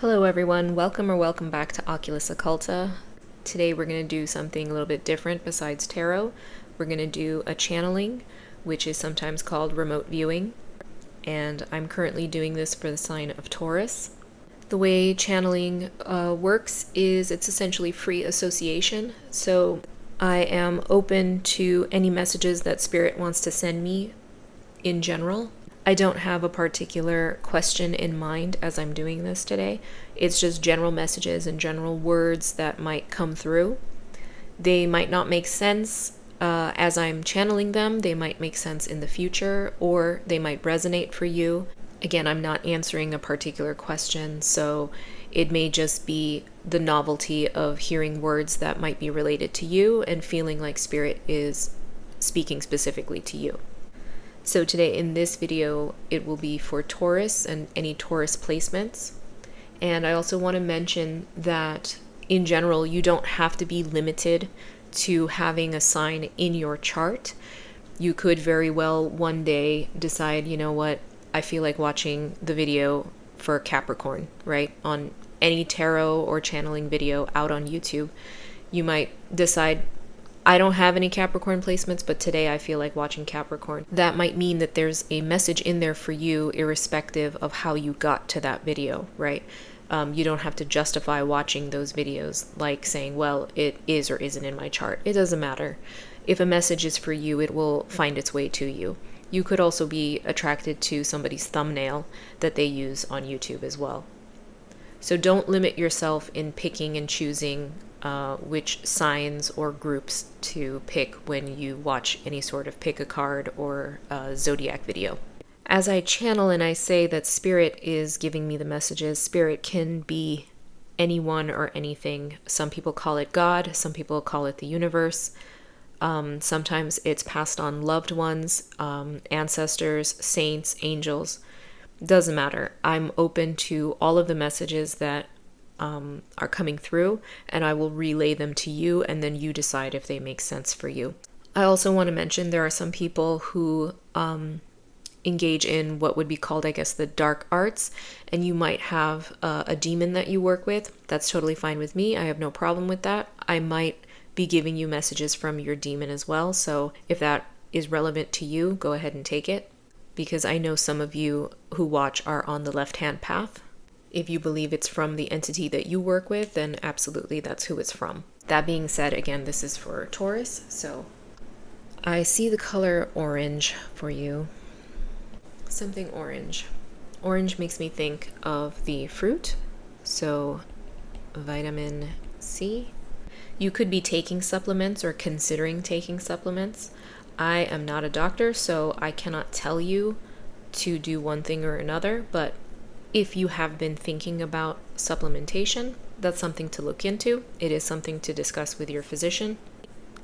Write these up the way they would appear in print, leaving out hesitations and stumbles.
Hello everyone, welcome back to Oculus Occulta. Today we're going to do something a little bit different besides tarot. We're going to do a channeling, which is sometimes called remote viewing, and I'm currently doing this for the sign of Taurus. The way channeling works is it's essentially free association, so I am open to any messages that Spirit wants to send me in general. I don't have a particular question in mind as I'm doing this today. It's just general messages and general words that might come through. They might not make sense as I'm channeling them. They might make sense in the future, or they might resonate for you. Again, I'm not answering a particular question, so it may just be the novelty of hearing words that might be related to you and feeling like Spirit is speaking specifically to you. So today in this video, it will be for Taurus and any Taurus placements. And I also want to mention that in general, you don't have to be limited to having a sign in your chart. You could very well one day decide, you know what, I feel like watching the video for Capricorn, right? On any tarot or channeling video out on YouTube, you might decide, I don't have any Capricorn placements, but today I feel like watching Capricorn. That might mean that there's a message in there for you, irrespective of how you got to that video, right? You don't have to justify watching those videos like saying, well, it is or isn't in my chart. It doesn't matter. If a message is for you, it will find its way to you. You could also be attracted to somebody's thumbnail that they use on YouTube as well. So don't limit yourself in picking and choosing which signs or groups to pick when you watch any sort of pick a card or zodiac video. As I channel and I say that Spirit is giving me the messages, Spirit can be anyone or anything. Some people call it God, some people call it the universe. Sometimes it's passed on loved ones, ancestors, saints, angels. Doesn't matter. I'm open to all of the messages that are coming through, and I will relay them to you, and then you decide if they make sense for you. I also want to mention there are some people who engage in what would be called, I guess, the dark arts, and you might have a demon that you work with. That's totally fine with me. I have no problem with that. I might be giving you messages from your demon as well, so if that is relevant to you, go ahead and take it, because I know some of you who watch are on the left-hand path. If you believe it's from the entity that you work with, then absolutely that's who it's from. That being said, again, this is for Taurus, so I see the color orange for you. Something orange. Orange makes me think of the fruit, so vitamin C. You could be taking supplements or considering taking supplements. I am not a doctor, so I cannot tell you to do one thing or another, but if you have been thinking about supplementation, that's something to look into. It is something to discuss with your physician.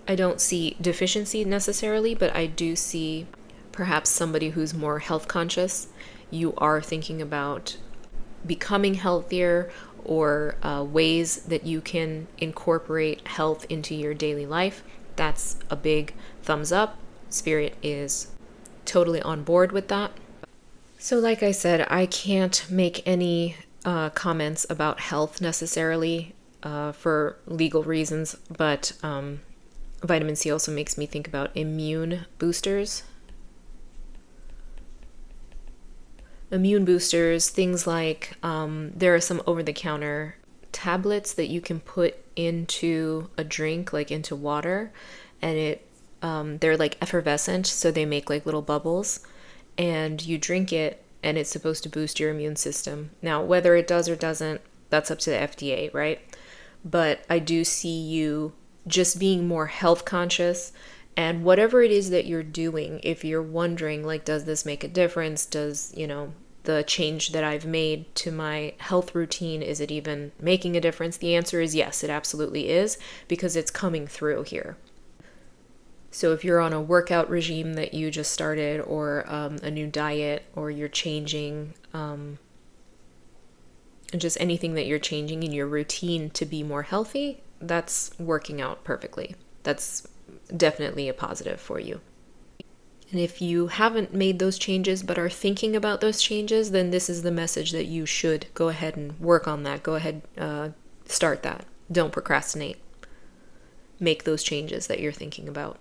I don't see deficiency necessarily, but I do see perhaps somebody who's more health conscious. You are thinking about becoming healthier or ways that you can incorporate health into your daily life. That's a big thumbs up. Spirit is totally on board with that. So like I said, I can't make any comments about health necessarily for legal reasons, but vitamin C also makes me think about immune boosters. Immune boosters, things like there are some over-the-counter tablets that you can put into a drink, like into water, and they're like effervescent, so they make like little bubbles, and you drink it, and it's supposed to boost your immune system. Now, whether it does or doesn't, that's up to the FDA, right? But I do see you just being more health conscious, and whatever it is that you're doing, if you're wondering, like, does this make a difference? Does, the change that I've made to my health routine, is it even making a difference? The answer is yes, it absolutely is, because it's coming through here. So if you're on a workout regime that you just started, or a new diet, or you're changing, just anything that you're changing in your routine to be more healthy, that's working out perfectly. That's definitely a positive for you. And if you haven't made those changes but are thinking about those changes, then this is the message that you should go ahead and work on that. Go ahead, start that. Don't procrastinate. Make those changes that you're thinking about.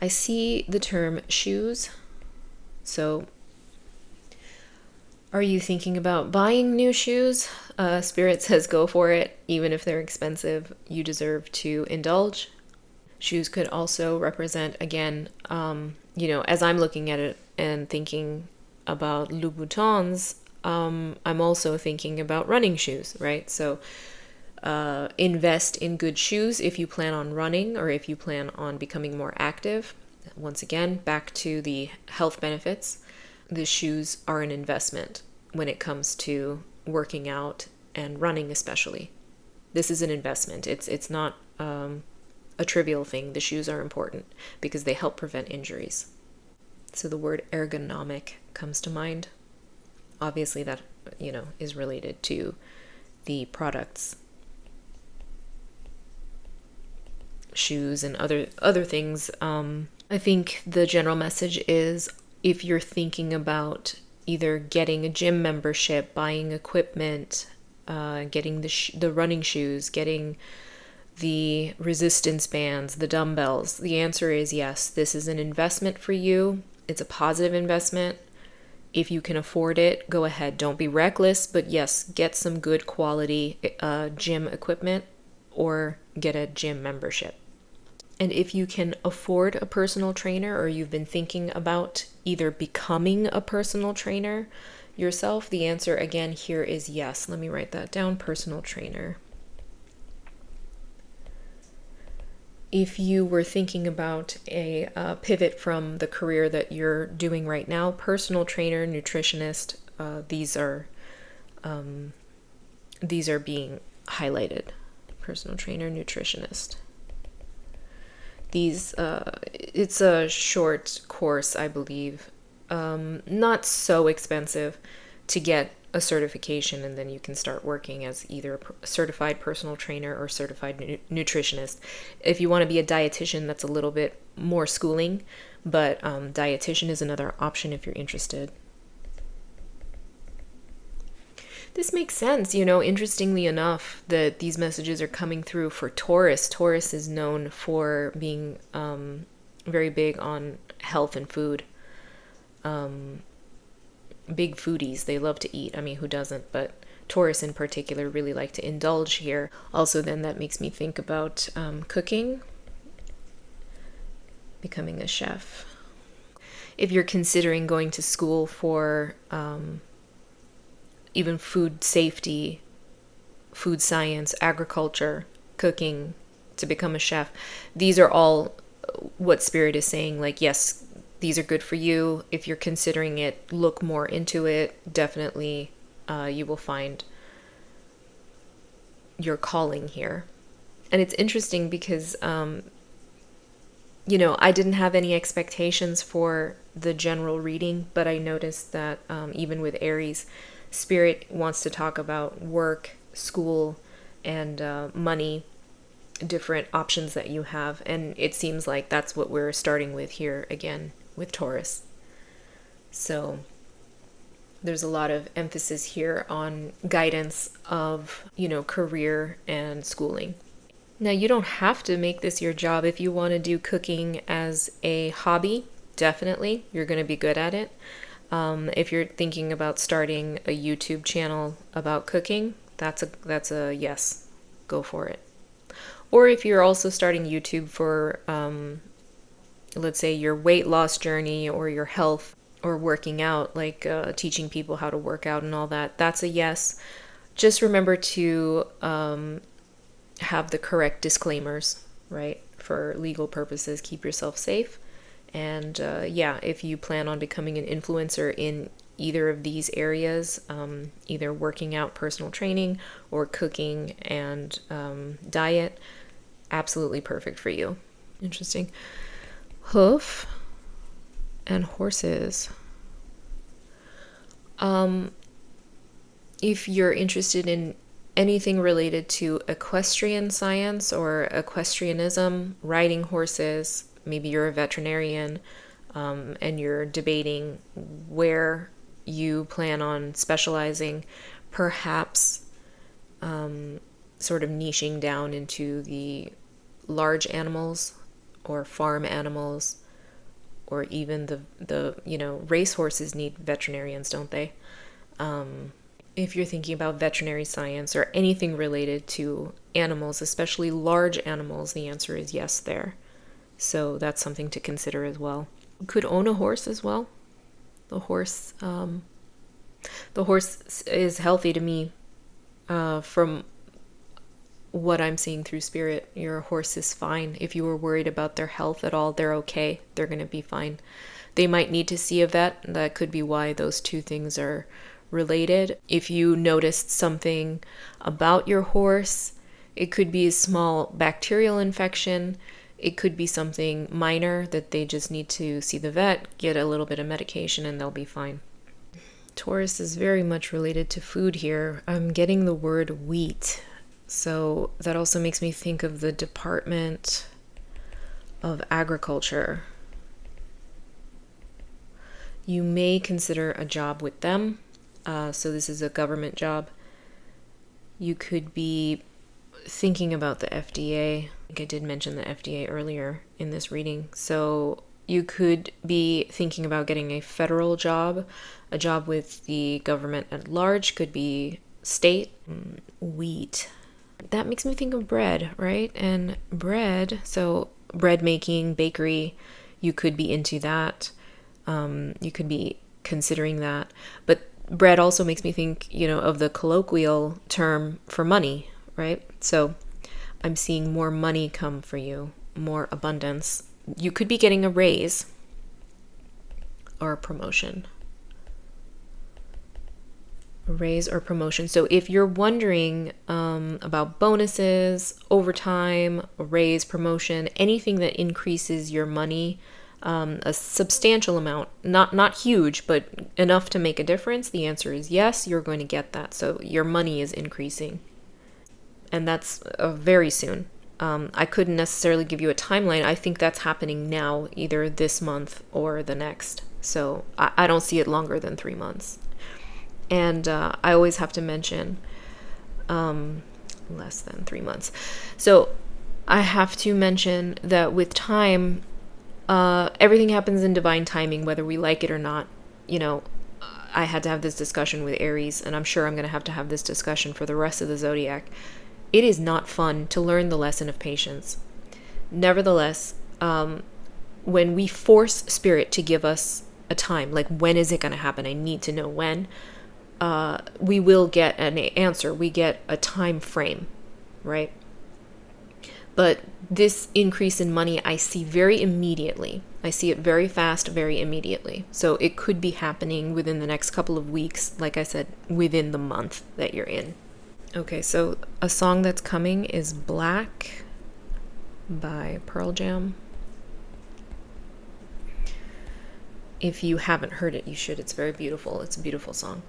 I see the term shoes. So, are you thinking about buying new shoes? Spirit says go for it. Even if they're expensive, you deserve to indulge. Shoes could also represent, again, as I'm looking at it and thinking about Louboutins, I'm also thinking about running shoes, right? So invest in good shoes if you plan on running or if you plan on becoming more active. Once again, back to the health benefits. The shoes are an investment when it comes to working out and running especially. This is an investment. It's not a trivial thing. The shoes are important because they help prevent injuries. So the word ergonomic comes to mind. Obviously that, is related to the products, shoes and other things. I think the general message is if you're thinking about either getting a gym membership, buying equipment, getting the running shoes, getting the resistance bands, the dumbbells, the answer is yes. This is an investment for you. It's a positive investment. If you can afford it, go ahead. Don't be reckless, but yes, get some good quality gym equipment or get a gym membership. And if you can afford a personal trainer or you've been thinking about either becoming a personal trainer yourself, the answer again here is yes. Let me write that down, personal trainer. If you were thinking about a pivot from the career that you're doing right now, personal trainer, nutritionist, these are being highlighted. Personal trainer, nutritionist. It's a short course, I believe. Not so expensive to get a certification, and then you can start working as either a certified personal trainer or certified nutritionist. If you want to be a dietitian, that's a little bit more schooling, but dietitian is another option if you're interested. This makes sense, interestingly enough, that these messages are coming through for Taurus. Taurus is known for being very big on health and food. Big foodies. They love to eat. I mean, who doesn't? But Taurus in particular really like to indulge here. Also, then that makes me think about cooking, becoming a chef. If you're considering going to school for even food safety, food science, agriculture, cooking, to become a chef, these are all what Spirit is saying, like, yes, these are good for you. If you're considering it, look more into it. Definitely you will find your calling here. And it's interesting because, I didn't have any expectations for the general reading, but I noticed that even with Aries, Spirit wants to talk about work, school, and money, different options that you have. And it seems like that's what we're starting with here again with Taurus. So there's a lot of emphasis here on guidance of, career and schooling. Now, you don't have to make this your job. If you want to do cooking as a hobby, definitely, you're going to be good at it. If you're thinking about starting a YouTube channel about cooking, that's a yes, go for it. Or if you're also starting YouTube for, let's say, your weight loss journey or your health or working out, like teaching people how to work out and all that, that's a yes. Just remember to have the correct disclaimers, right? For legal purposes, keep yourself safe. And if you plan on becoming an influencer in either of these areas, either working out, personal training, or cooking and diet, absolutely perfect for you. Interesting. Hoof and horses. If you're interested in anything related to equestrian science or equestrianism, riding horses, maybe you're a veterinarian, and you're debating where you plan on specializing, perhaps sort of niching down into the large animals or farm animals, or even the racehorses need veterinarians, don't they? If you're thinking about veterinary science or anything related to animals, especially large animals, the answer is yes there. So that's something to consider as well. You could own a horse as well. The horse is healthy to me, from what I'm seeing through spirit. Your horse is fine. If you were worried about their health at all, they're okay. They're going to be fine. They might need to see a vet. That could be why those two things are related. If you noticed something about your horse, it could be a small bacterial infection. It could be something minor that they just need to see the vet, get a little bit of medication, and they'll be fine. Taurus is very much related to food here. I'm getting the word wheat. So that also makes me think of the Department of Agriculture. You may consider a job with them. So this is a government job. You could be thinking about the FDA. I think I did mention the FDA earlier in this reading. So you could be thinking about getting a federal job. A job with the government at large, could be state. Wheat. That makes me think of bread, right? And bread, so bread making, bakery, you could be into that. You could be considering that. But bread also makes me think, of the colloquial term for money, right? So I'm seeing more money come for you, more abundance. You could be getting a raise or a promotion. Raise or promotion. So if you're wondering about bonuses, overtime, raise, promotion, anything that increases your money, a substantial amount, not huge, but enough to make a difference, the answer is yes, you're going to get that. So your money is increasing. And that's very soon. I couldn't necessarily give you a timeline. I think that's happening now, either this month or the next. So I don't see it longer than 3 months. And I always have to mention less than 3 months. So I have to mention that with time, everything happens in divine timing, whether we like it or not. I had to have this discussion with Aries, and I'm sure I'm going to have this discussion for the rest of the zodiac. It is not fun to learn the lesson of patience. Nevertheless, when we force spirit to give us a time, like when is it going to happen? I need to know when. We will get an answer. We get a time frame, right? But this increase in money, I see very immediately. I see it very fast, very immediately. So it could be happening within the next couple of weeks, like I said, within the month that you're in. Okay, so a song that's coming is Black by Pearl Jam. If you haven't heard it, you should. It's very beautiful. It's a beautiful song.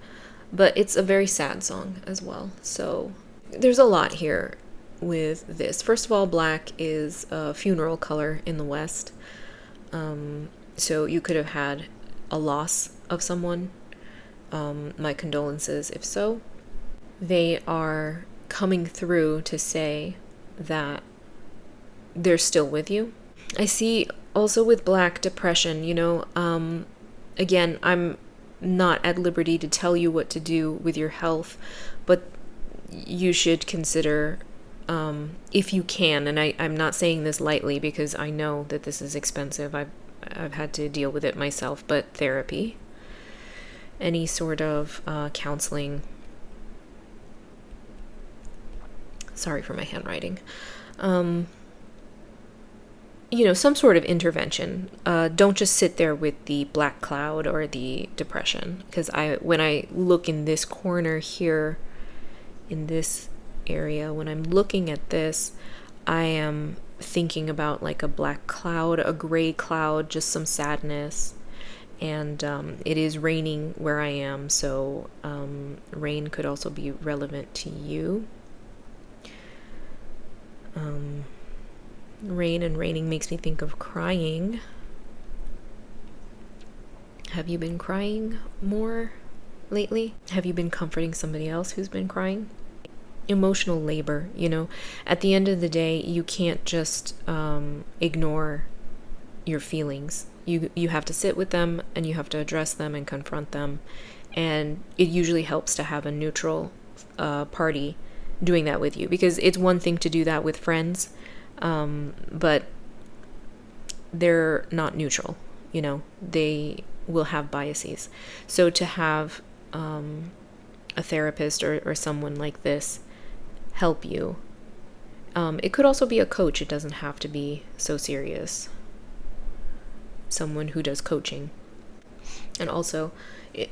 But it's a very sad song as well. So there's a lot here with this. First of all, black is a funeral color in the West. So you could have had a loss of someone. My condolences if so. They are coming through to say that they're still with you. I see also with black depression, again, I'm not at liberty to tell you what to do with your health, but you should consider, if you can, and I'm not saying this lightly because I know that this is expensive. I've had to deal with it myself, but therapy, any sort of counseling. Sorry for my handwriting. Some sort of intervention. Don't just sit there with the black cloud or the depression. Because when I look in this corner here, in this area, when I'm looking at this, I am thinking about like a black cloud, a gray cloud, just some sadness. And it is raining where I am, so rain could also be relevant to you. Rain and raining makes me think of crying. Have you been crying more lately? Have you been comforting somebody else who's been crying? Emotional labor, at the end of the day, you can't just ignore your feelings. You have to sit with them, and you have to address them and confront them. And it usually helps to have a neutral party doing that with you, because it's one thing to do that with friends, but they're not neutral. They will have biases. So to have a therapist or someone like this help you. It could also be a coach. It doesn't have to be so serious. Someone who does coaching. And also,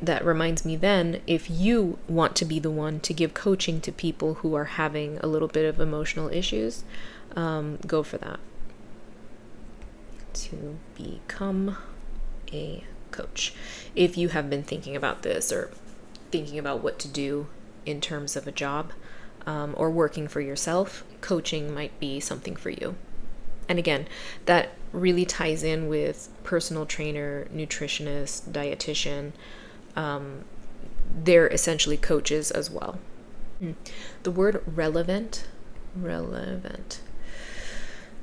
that reminds me then, if you want to be the one to give coaching to people who are having a little bit of emotional issues, go for that. To become a coach. If you have been thinking about this or thinking about what to do in terms of a job, or working for yourself, coaching might be something for you. And again, that really ties in with personal trainer, nutritionist, dietitian. They're essentially coaches as well. The word relevant.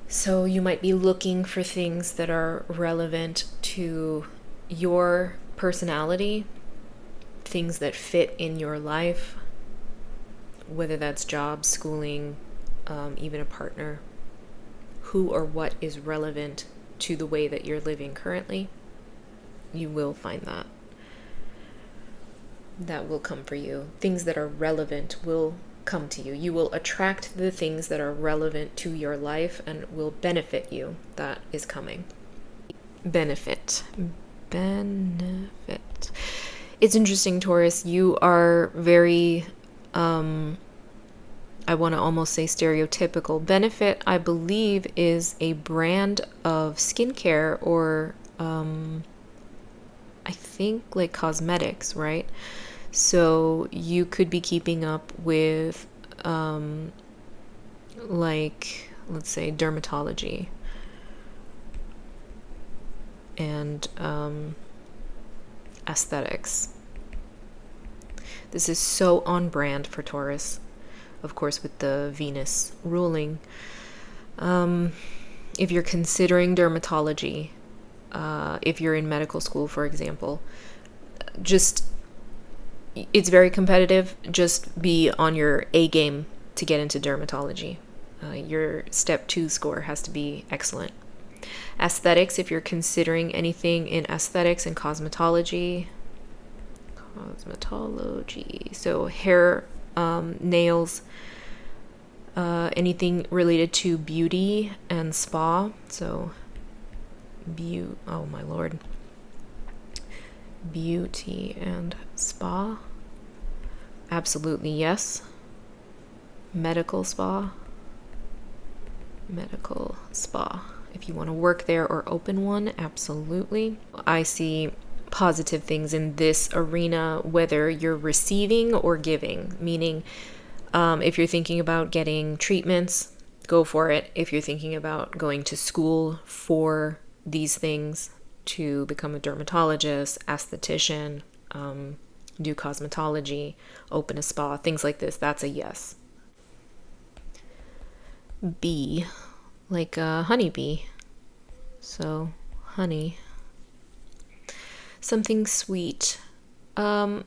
So you might be looking for things that are relevant to your personality, things that fit in your life, whether that's job, schooling, even a partner. Who or what is relevant to the way that you're living currently, you will find that. That will come for you. Things that are relevant will come to you. You will attract the things that are relevant to your life and will benefit you. That is coming. Benefit. It's interesting, Taurus. You are very... I want to almost say stereotypical. Benefit, I believe, is a brand of skincare or I think like cosmetics, right? So you could be keeping up with like, let's say, dermatology and aesthetics. This is so on brand for Taurus. Of course, with the Venus ruling. If you're considering dermatology, if you're in medical school, for example, it's very competitive. Just be on your A game to get into dermatology. Your step 2 score has to be excellent. Aesthetics, if you're considering anything in aesthetics and cosmetology, so hair, nails, anything related to beauty and spa. So oh my lord, beauty and spa, absolutely yes. Medical spa, if you want to work there or open one, absolutely. I see positive things in this arena, whether you're receiving or giving, meaning if you're thinking about getting treatments, go for it. If you're thinking about going to school for these things, to become a dermatologist, esthetician, do cosmetology, open a spa, things like this, that's a yes. Bee, like a honeybee. So honey, something sweet. I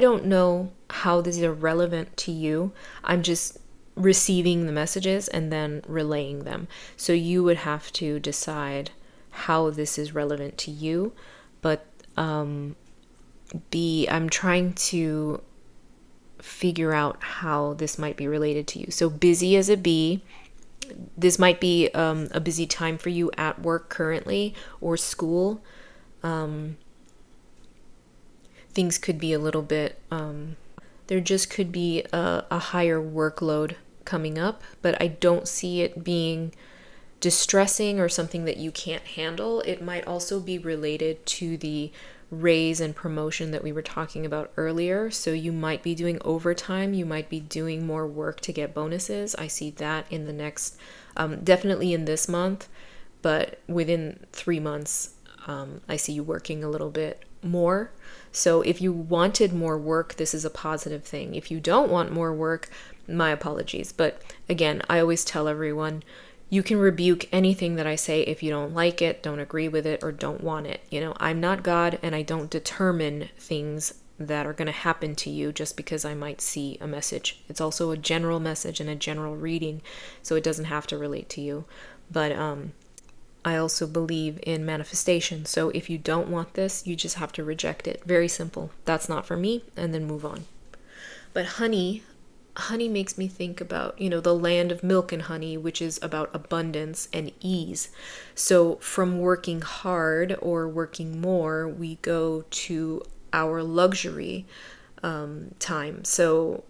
don't know how these are relevant to you. I'm just receiving the messages and then relaying them. So you would have to decide how this is relevant to you. But B, I'm trying to figure out how this might be related to you. So busy as a bee. This might be a busy time for you at work currently or school. Things could be a little bit, there just could be a higher workload coming up, but I don't see it being distressing or something that you can't handle. It might also be related to the raise and promotion that we were talking about earlier. So you might be doing overtime, you might be doing more work to get bonuses. I see that in the next, definitely in this month, but within 3 months, I see you working a little bit more. So if you wanted more work, this is a positive thing. If you don't want more work, my apologies. But again, I always tell everyone, you can rebuke anything that I say if you don't like it, don't agree with it, or don't want it. You know, I'm not God, and I don't determine things that are going to happen to you just because I might see a message. It's also a general message and a general reading, so it doesn't have to relate to you. But I also believe in manifestation. So if you don't want this, you just have to reject it. Very simple. That's not for me, and then move on. But honey makes me think about, the land of milk and honey, which is about abundance and ease. So from working hard or working more, we go to our luxury time. So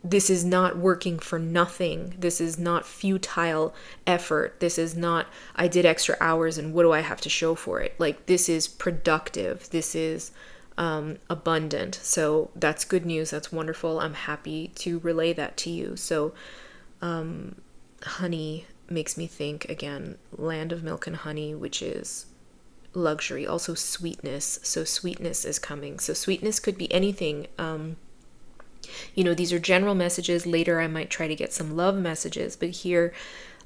this is not working for nothing. This is not futile effort. This is not, I did extra hours and what do I have to show for it? Like, this is productive. This is abundant. So that's good news. That's wonderful. I'm happy to relay that to you. So honey makes me think, again, land of milk and honey, which is luxury. Also sweetness. So sweetness is coming. So sweetness could be anything. These are general messages. Later I might try to get some love messages, but here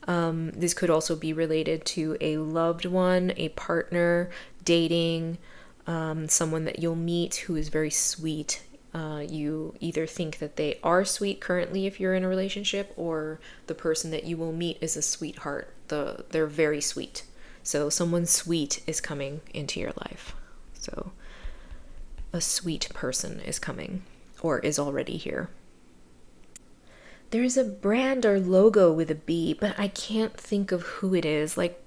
this could also be related to a loved one, a partner, dating, someone that you'll meet who is very sweet. You either think that they are sweet currently if you're in a relationship, or the person that you will meet is a sweetheart. They're very sweet. So someone sweet is coming into your life. So a sweet person is coming, or is already here. There's a brand or logo with a B, but I can't think of who it is. Like,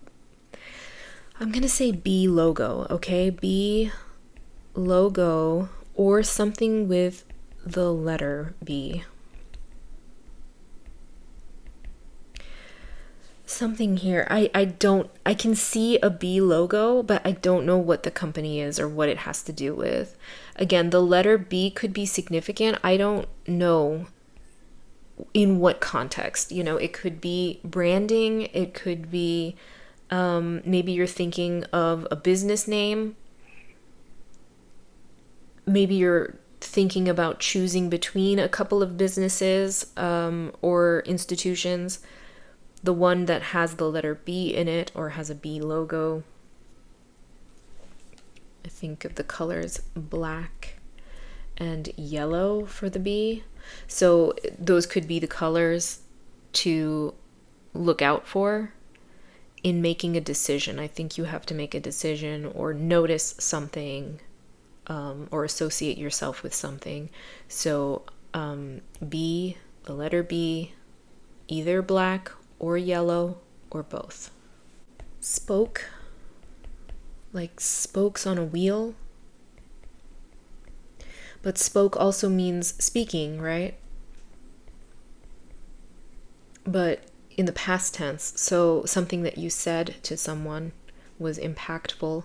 I'm going to say B logo, okay? B logo, or something with the letter B. Something here. I can see a B logo, but I don't know what the company is or what it has to do with. Again, the letter B could be significant. I don't know in what context. It could be branding. It could be maybe you're thinking of a business name. Maybe you're thinking about choosing between a couple of businesses or institutions. The one that has the letter B in it or has a B logo. I think of the colors black and yellow for the B. So those could be the colors to look out for in making a decision. I think you have to make a decision or notice something or associate yourself with something. So B, the letter B, either black or yellow, or both. Spoke, like spokes on a wheel. But spoke also means speaking, right? But in the past tense, so something that you said to someone was impactful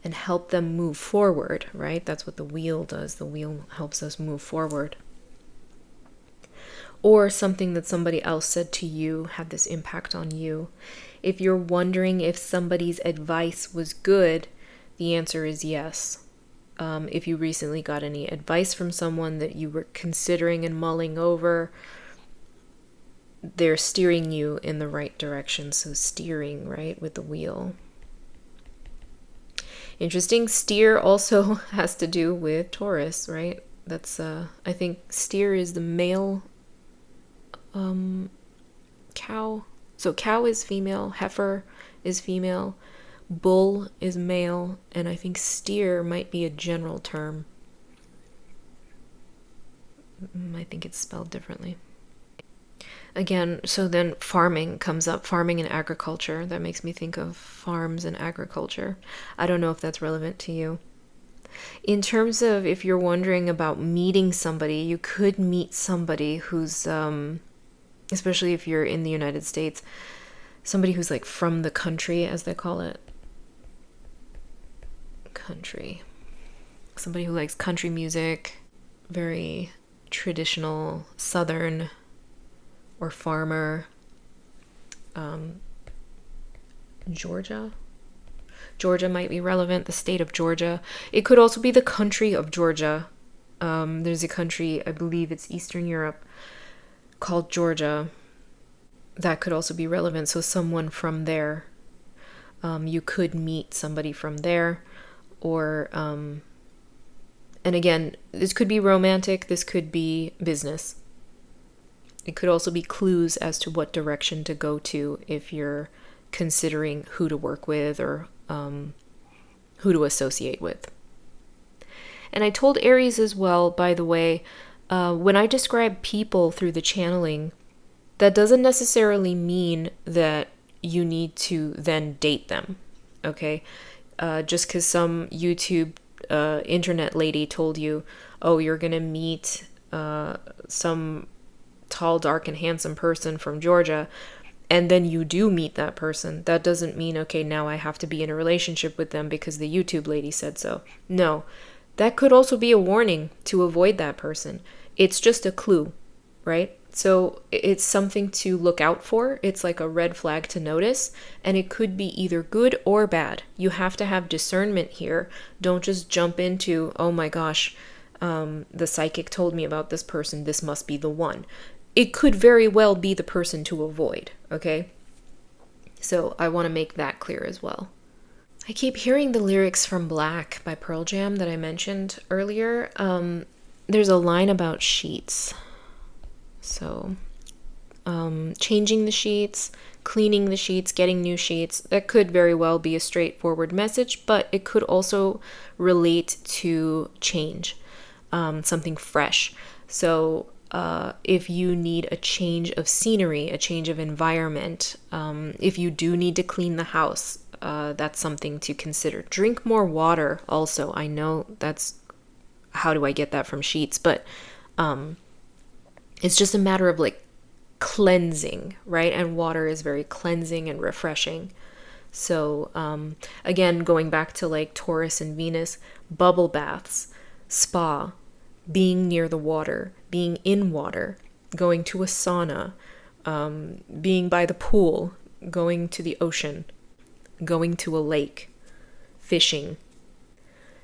and helped them move forward, right? That's what the wheel does. The wheel helps us move forward. Or something that somebody else said to you had this impact on you. If you're wondering if somebody's advice was good, the answer is yes. If you recently got any advice from someone that you were considering and mulling over, they're steering you in the right direction. So steering, right, with the wheel. Interesting. Steer also has to do with Taurus, right? That's, I think steer is the male cow. So cow is female, heifer is female, bull is male, and I think steer might be a general term. I think it's spelled differently. Again, so then farming comes up, farming and agriculture. That makes me think of farms and agriculture. I don't know if that's relevant to you. In terms of if you're wondering about meeting somebody, you could meet somebody who's especially if you're in the United States, somebody who's like from the country, as they call it. Country. Somebody who likes country music, very traditional southern or farmer. Georgia. Georgia might be relevant, the state of Georgia. It could also be the country of Georgia. There's a country, I believe it's Eastern Europe, called Georgia. That could also be relevant. So someone from there. You could meet somebody from there. Or, and again, this could be romantic. This could be business. It could also be clues as to what direction to go to if you're considering who to work with or who to associate with. And I told Aries as well, by the way, when I describe people through the channeling, that doesn't necessarily mean that you need to then date them, okay? Just because some YouTube internet lady told you, oh, you're going to meet some tall, dark, and handsome person from Georgia, and then you do meet that person, that doesn't mean, okay, now I have to be in a relationship with them because the YouTube lady said so. No, that could also be a warning to avoid that person. It's just a clue, right? So it's something to look out for. It's like a red flag to notice, and it could be either good or bad. You have to have discernment here. Don't just jump into, oh my gosh, the psychic told me about this person, this must be the one. It could very well be the person to avoid, okay? So I want to make that clear as well. I keep hearing the lyrics from Black by Pearl Jam that I mentioned earlier. There's a line about sheets. So, changing the sheets, cleaning the sheets, getting new sheets, that could very well be a straightforward message, but it could also relate to change, something fresh. So, if you need a change of scenery, a change of environment, if you do need to clean the house, that's something to consider. Drink more water also. I know that's, how do I get that from sheets? But it's just a matter of like cleansing, right? And water is very cleansing and refreshing. So again, going back to like Taurus and Venus, bubble baths, spa, being near the water, being in water, going to a sauna, being by the pool, going to the ocean, going to a lake, fishing,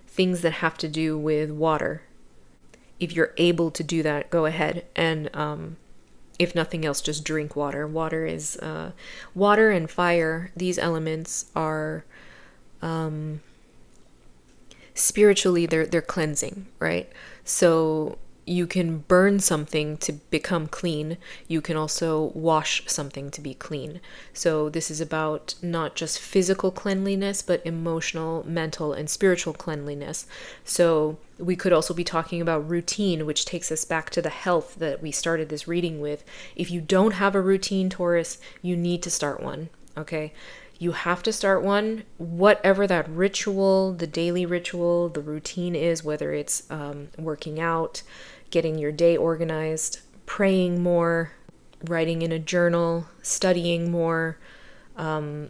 things that have to do with water. If you're able to do that, go ahead. And if nothing else, just drink water. Water is water and fire. These elements are spiritually they're cleansing, right? So you can burn something to become clean. You can also wash something to be clean. So this is about not just physical cleanliness, but emotional, mental, and spiritual cleanliness. So we could also be talking about routine, which takes us back to the health that we started this reading with. If you don't have a routine, Taurus, you need to start one, okay? You have to start one, whatever that ritual, the daily ritual, the routine is, whether it's working out, getting your day organized, praying more, writing in a journal, studying more, or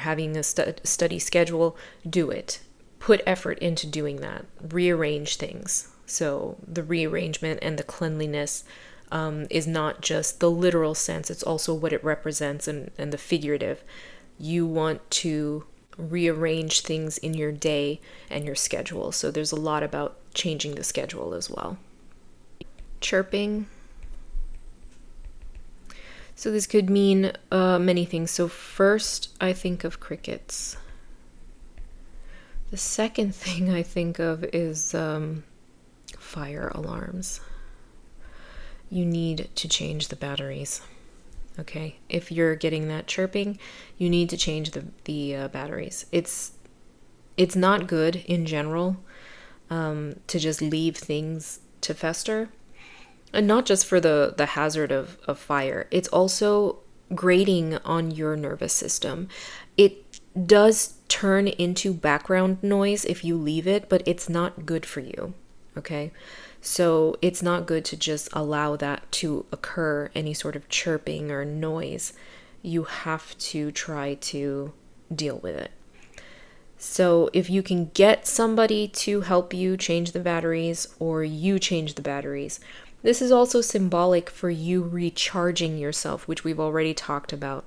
having a study schedule, do it. Put effort into doing that. Rearrange things. So the rearrangement and the cleanliness is not just the literal sense, it's also what it represents and the figurative. You want to rearrange things in your day and your schedule. So there's a lot about changing the schedule as well. Chirping. So this could mean many things. So first, I think of crickets. The second thing I think of is fire alarms. You need to change the batteries. Okay, if you're getting that chirping, you need to change the batteries. It's not good in general to just leave things to fester, and not just for the hazard of fire. It's also grating on your nervous system. It does turn into background noise if you leave it, but it's not good for you. Okay. So it's not good to just allow that to occur, any sort of chirping or noise. You have to try to deal with it. So if you can get somebody to help you change the batteries, or you change the batteries, this is also symbolic for you recharging yourself, which we've already talked about.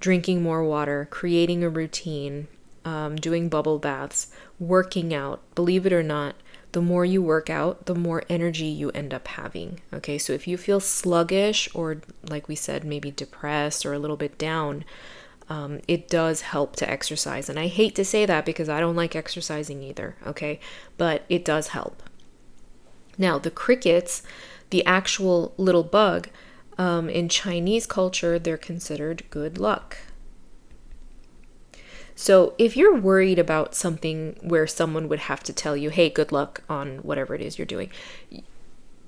Drinking more water, creating a routine, doing bubble baths, working out. Believe it or not, the more you work out, the more energy you end up having. Okay, so if you feel sluggish or, like we said, maybe depressed or a little bit down, it does help to exercise. And I hate to say that because I don't like exercising either, okay? But it does help. Now, the crickets, the actual little bug, in Chinese culture, they're considered good luck. So if you're worried about something where someone would have to tell you, hey, good luck on whatever it is you're doing,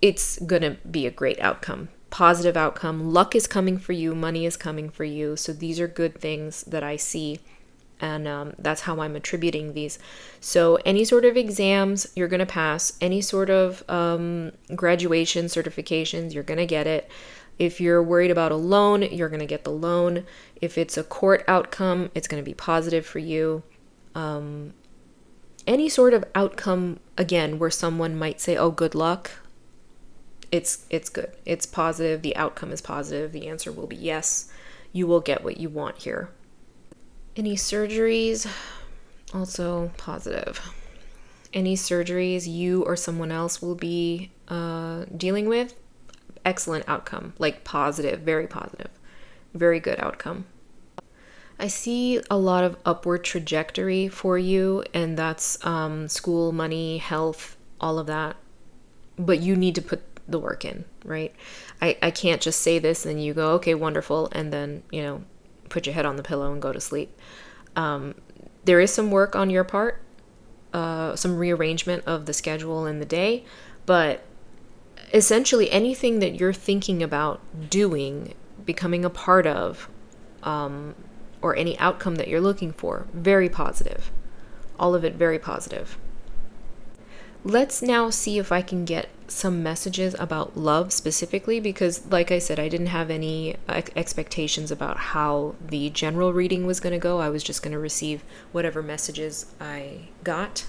it's going to be a great outcome, positive outcome. Luck is coming for you. Money is coming for you. So these are good things that I see. And that's how I'm attributing these. So any sort of exams, you're going to pass. Any sort of graduation certifications, you're going to get it. If you're worried about a loan, you're going to get the loan. If it's a court outcome, it's going to be positive for you. Any sort of outcome, again, where someone might say, oh, good luck, it's good. It's positive. The outcome is positive. The answer will be yes. You will get what you want here. Any surgeries, also positive. Any surgeries you or someone else will be dealing with, excellent outcome, like positive, very good outcome. I see a lot of upward trajectory for you, and that's school, money, health, all of that. But you need to put the work in, right? I can't just say this and you go, okay, wonderful, and then, put your head on the pillow and go to sleep. There is some work on your part, some rearrangement of the schedule in the day, but essentially anything that you're thinking about doing, becoming a part of, or any outcome that you're looking for, very positive. All of it very positive. Let's now see if I can get some messages about love specifically, because like I said, I didn't have any expectations about how the general reading was going to go. I was just going to receive whatever messages I got.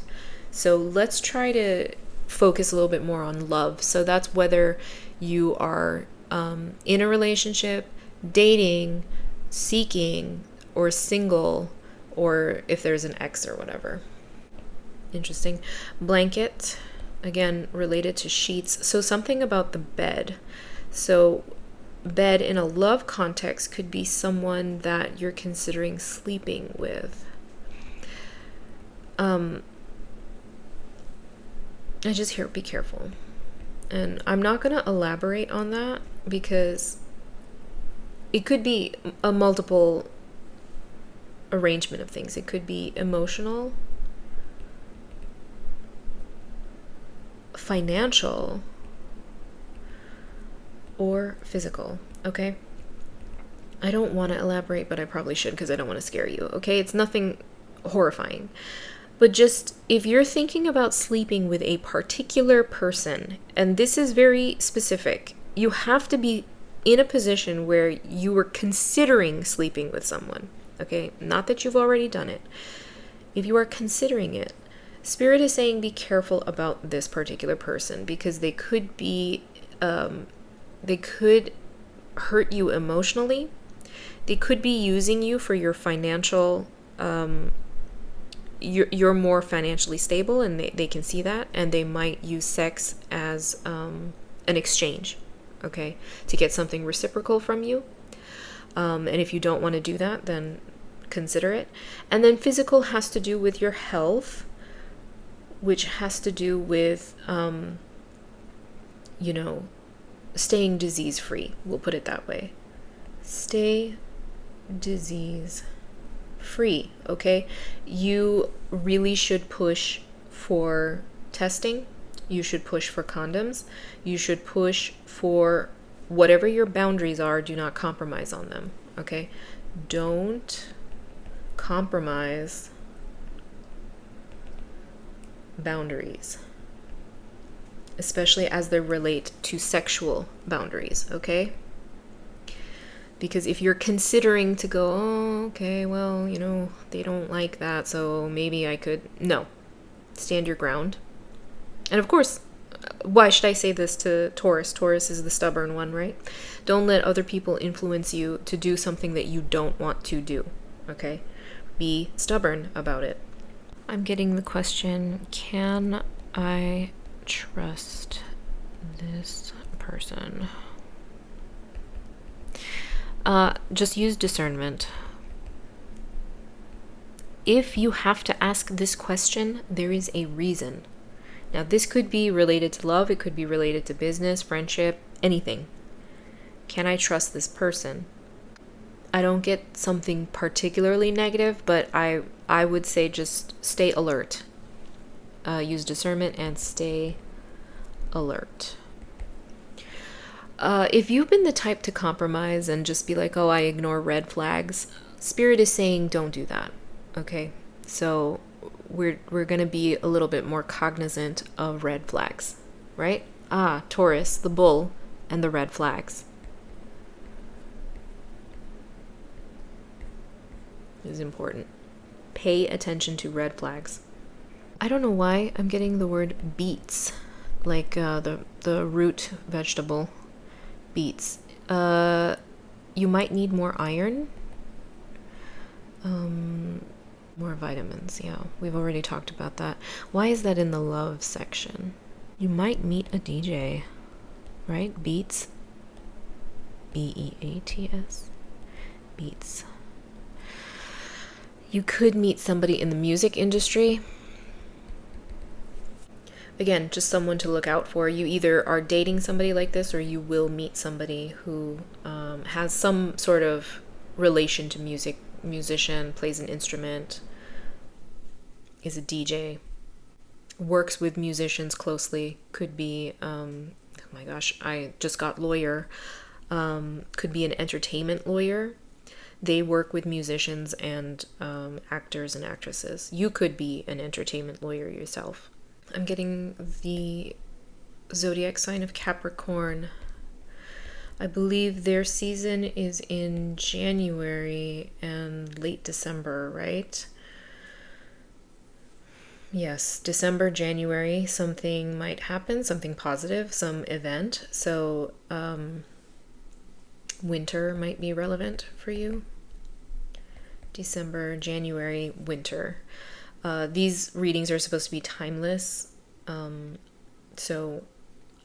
So let's try to focus a little bit more on love. So that's whether you are in a relationship, dating, seeking, or single, or if there's an ex or whatever. Interesting. Blanket, again, related to sheets. So something about the bed. So bed in a love context could be someone that you're considering sleeping with. I just hear, be careful. And I'm not going to elaborate on that because it could be a multiple arrangement of things. It could be emotional, financial, or physical, okay? I don't want to elaborate, but I probably should because I don't want to scare you, okay? It's nothing horrifying. But just, if you're thinking about sleeping with a particular person, and this is very specific, you have to be in a position where you were considering sleeping with someone, okay? Not that you've already done it. If you are considering it, Spirit is saying be careful about this particular person because they could be, they could hurt you emotionally. They could be using you for your financial, you're more financially stable and they can see that, and they might use sex as an exchange, okay, to get something reciprocal from you. And if you don't want to do that, then consider it. And then physical has to do with your health, which has to do with, staying disease-free. We'll put it that way. Stay disease-free, okay? You really should push for testing. You should push for condoms. You should push for whatever your boundaries are. Do not compromise on them, okay? Don't compromise boundaries, especially as they relate to sexual boundaries, okay? Because if you're considering to go, oh, okay, well, they don't like that, so maybe I could, no. Stand your ground. And of course, why should I say this to Taurus? Taurus is the stubborn one, right? Don't let other people influence you to do something that you don't want to do, okay? be stubborn about it. I'm getting the question, can I trust this person? Just use discernment. If you have to ask this question, there is a reason. Now, this could be related to love, it could be related to business, friendship, anything. Can I trust this person? I don't get something particularly negative, but I would say just stay alert. Use discernment and stay alert. If you've been the type to compromise and just be like, oh, I ignore red flags, Spirit is saying don't do that. Okay? So we're going to be a little bit more cognizant of red flags, right? Taurus, the bull, and the red flags. Is important. Pay attention to red flags. I don't know why I'm getting the word beets, like the root vegetable beets. You might need more iron, more vitamins. Yeah, we've already talked about that. Why is that in the love section? You might meet a DJ, right? Beets, Beats, beets. You could meet somebody in the music industry. Again, just someone to look out for. You either are dating somebody like this, or you will meet somebody who has some sort of relation to music. Musician, plays an instrument, is a DJ, works with musicians closely. Could be, oh my gosh, I just got lawyer. Could be an entertainment lawyer. They work with musicians and actors and actresses. You could be an entertainment lawyer yourself. I'm getting the zodiac sign of Capricorn. I believe their season is in January and late December, right? Yes, December, January, something might happen, something positive, some event. So, winter might be relevant for you. December, January, winter. These readings are supposed to be timeless. So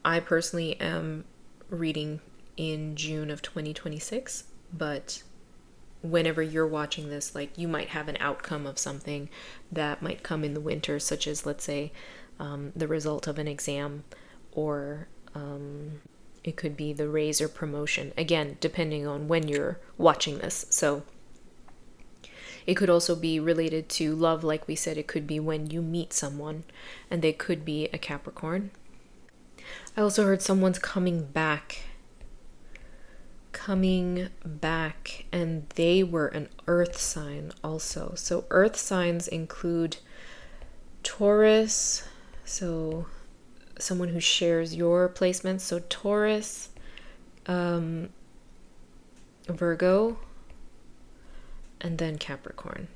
I personally am reading in June of 2026, but whenever you're watching this, like, you might have an outcome of something that might come in the winter, such as, let's say, the result of an exam, or it could be the raise or promotion, again, depending on when you're watching this. So it could also be related to love, like we said. It could be when you meet someone, and they could be a Capricorn. I also heard someone's coming back, and they were an earth sign also. So earth signs include Taurus, so someone who shares your placements. So Taurus, Virgo, and then Capricorn.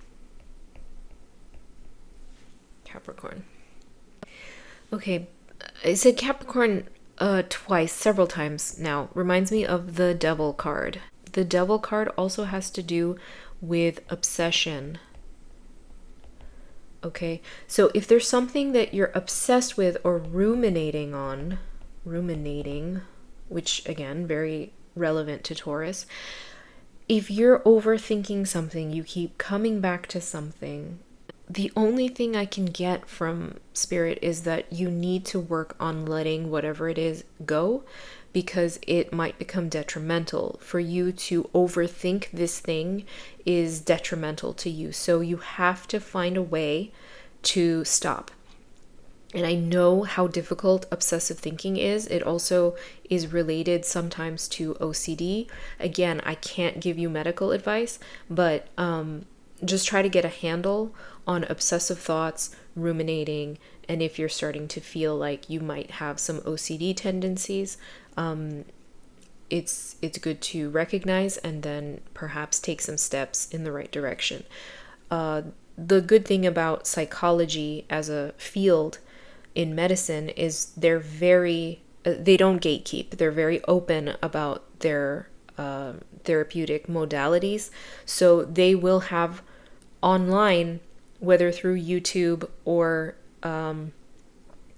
Okay, I said Capricorn twice, several times now. Reminds me of the Devil card. The Devil card also has to do with obsession. Okay, so if there's something that you're obsessed with or ruminating, which again, very relevant to Taurus. If you're overthinking something, you keep coming back to something, the only thing I can get from Spirit is that you need to work on letting whatever it is go, because it might become detrimental. For you to overthink this thing is detrimental to you. So you have to find a way to stop. And I know how difficult obsessive thinking is. It also is related sometimes to OCD. Again, I can't give you medical advice, but just try to get a handle on obsessive thoughts, ruminating, and if you're starting to feel like you might have some OCD tendencies, it's good to recognize and then perhaps take some steps in the right direction. The good thing about psychology as a field in medicine is they don't gatekeep. They're very open about their therapeutic modalities. So they will have online, whether through YouTube or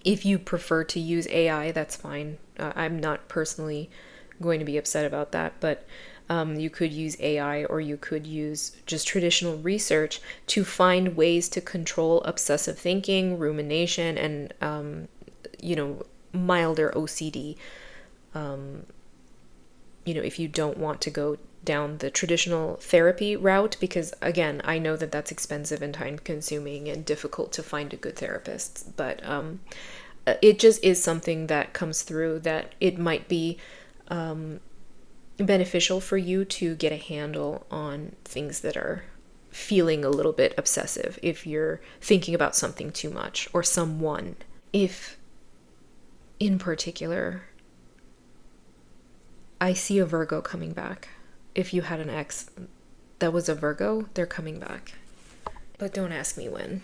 if you prefer to use AI, that's fine. I'm not personally going to be upset about that, but you could use AI or you could use just traditional research to find ways to control obsessive thinking, rumination, and, milder OCD. If you don't want to go down the traditional therapy route, because again, I know that that's expensive and time consuming and difficult to find a good therapist, but it just is something that comes through that it might be beneficial for you to get a handle on things that are feeling a little bit obsessive if you're thinking about something too much or someone. If in particular, I see a Virgo coming back. If you had an ex that was a Virgo, they're coming back. But don't ask me when.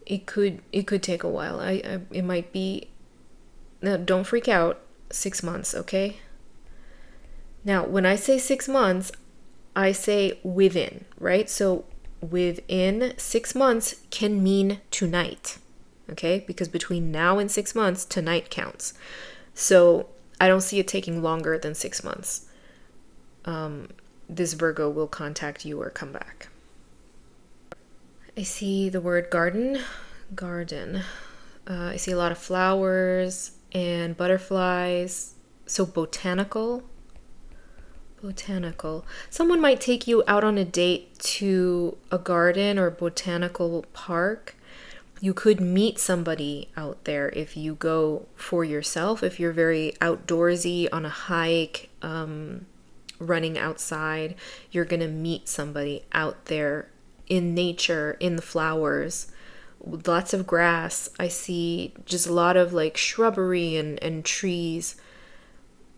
It could take a while. It might be. Now, don't freak out. 6 months, okay? Now, when I say 6 months, I say within, right? So within 6 months can mean tonight, okay? Because between now and 6 months, tonight counts. So I don't see it taking longer than 6 months. This Virgo will contact you or come back. I see the word garden. I see a lot of flowers and butterflies. So botanical. Someone might take you out on a date to a garden or botanical park. You could meet somebody out there if you go for yourself, if you're very outdoorsy on a hike, running outside, you're going to meet somebody out there in nature, in the flowers, lots of grass. I see just a lot of like shrubbery and trees,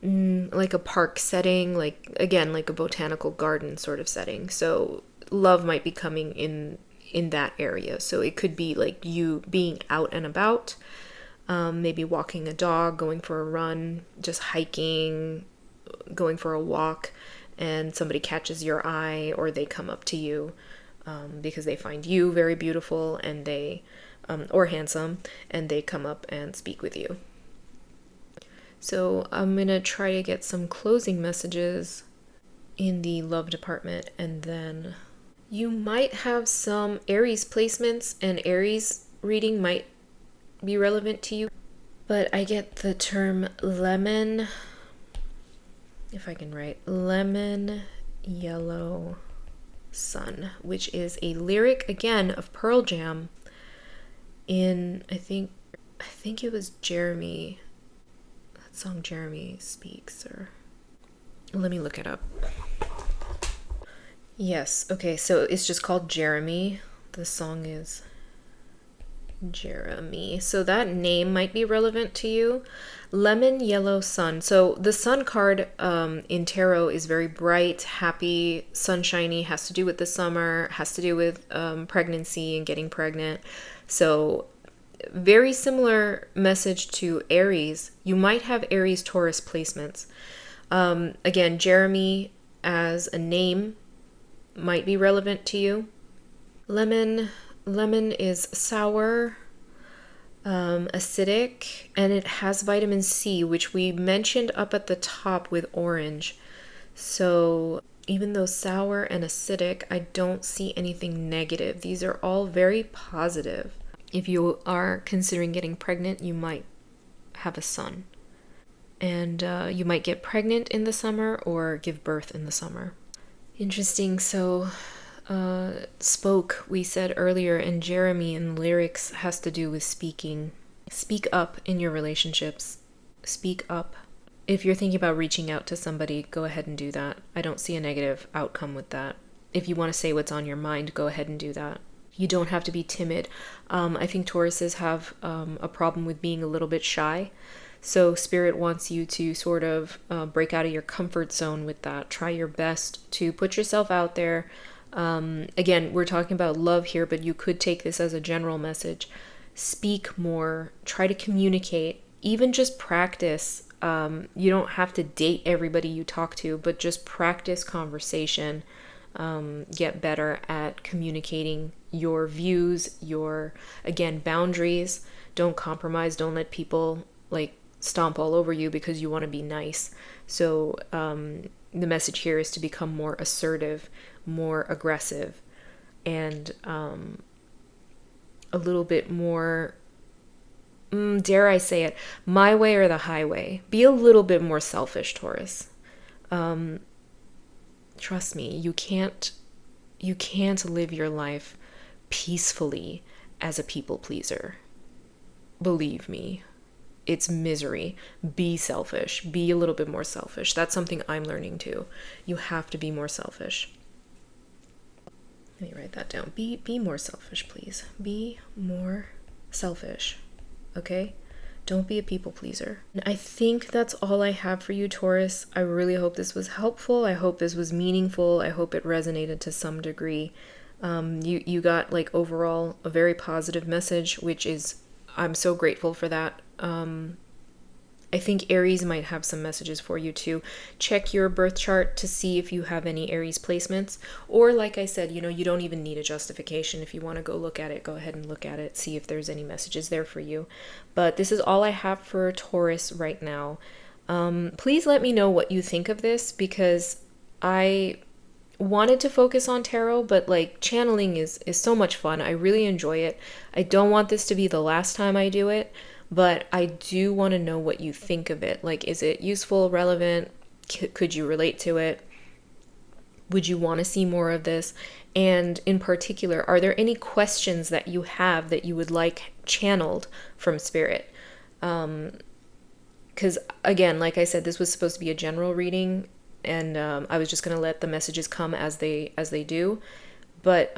like a park setting, like again, like a botanical garden sort of setting. So love might be coming in that area. So it could be like you being out and about, maybe walking a dog, going for a run, just hiking, going for a walk, and somebody catches your eye or they come up to you because they find you very beautiful and they or handsome, and they come up and speak with you. So I'm gonna try to get some closing messages in the love department, and then you might have some Aries placements, and Aries reading might be relevant to you. But I get the term lemon, if I can write, lemon yellow sun, which is a lyric again of Pearl Jam in I think it was Jeremy, that song Jeremy Speaks, or let me look it up. Yes, okay, so it's just called Jeremy. The song is Jeremy. So that name might be relevant to you. Lemon yellow sun. So the sun card in tarot is very bright, happy, sunshiny, has to do with the summer, has to do with pregnancy and getting pregnant. So very similar message to Aries. You might have Aries Taurus placements. Again, Jeremy as a name might be relevant to you. Lemon is sour, acidic, and it has vitamin C, which we mentioned up at the top with orange. So even though sour and acidic, I don't see anything negative. These are all very positive. If you are considering getting pregnant, you might have a son. And you might get pregnant in the summer or give birth in the summer. Interesting. So spoke, we said earlier, and Jeremy in lyrics has to do with speaking. Speak up in your relationships. Speak up. If you're thinking about reaching out to somebody, go ahead and do that. I don't see a negative outcome with that. If you want to say what's on your mind, go ahead and do that. You don't have to be timid. I think Tauruses have a problem with being a little bit shy. So Spirit wants you to sort of break out of your comfort zone with that. Try your best to put yourself out there. Again, we're talking about love here, but you could take this as a general message. Speak more. Try to communicate. Even just practice. You don't have to date everybody you talk to, but just practice conversation. get better at communicating your views, your, again, boundaries. Don't compromise. Don't let people like stomp all over you because you want to be nice. So the message here is to become more assertive, more aggressive, and a little bit more, dare I say it, my way or the highway. Be a little bit more selfish, Taurus. Trust me, you can't live your life peacefully as a people pleaser. Believe me, it's misery. Be selfish. Be a little bit more selfish. That's something I'm learning too. You have to be more selfish. Let me write that down. Be more selfish, please. Be more selfish. Okay? Don't be a people pleaser. I think that's all I have for you, Taurus. I really hope this was helpful. I hope this was meaningful. I hope it resonated to some degree. You got like overall a very positive message, which is, I'm so grateful for that. I think Aries might have some messages for you too. Check your birth chart to see if you have any Aries placements. Or like I said, you don't even need a justification. If you want to go look at it, go ahead and look at it. See if there's any messages there for you. But this is all I have for Taurus right now. Please let me know what you think of this, because I wanted to focus on tarot, but like channeling is so much fun. I really enjoy it. I don't want this to be the last time I do it. But I do want to know what you think of it. Like, is it useful, relevant? Could you relate to it? Would you want to see more of this? And in particular, are there any questions that you have that you would like channeled from Spirit? Because again, like I said, this was supposed to be a general reading, and I was just going to let the messages come as they do. But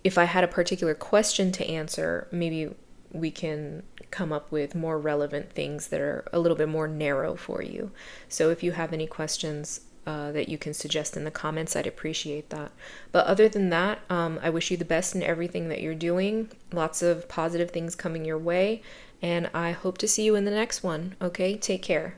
if I had a particular question to answer, maybe we can come up with more relevant things that are a little bit more narrow for you. So if you have any questions that you can suggest in the comments, I'd appreciate that. But other than that, I wish you the best in everything that you're doing. Lots of positive things coming your way, and I hope to see you in the next one. Okay, take care.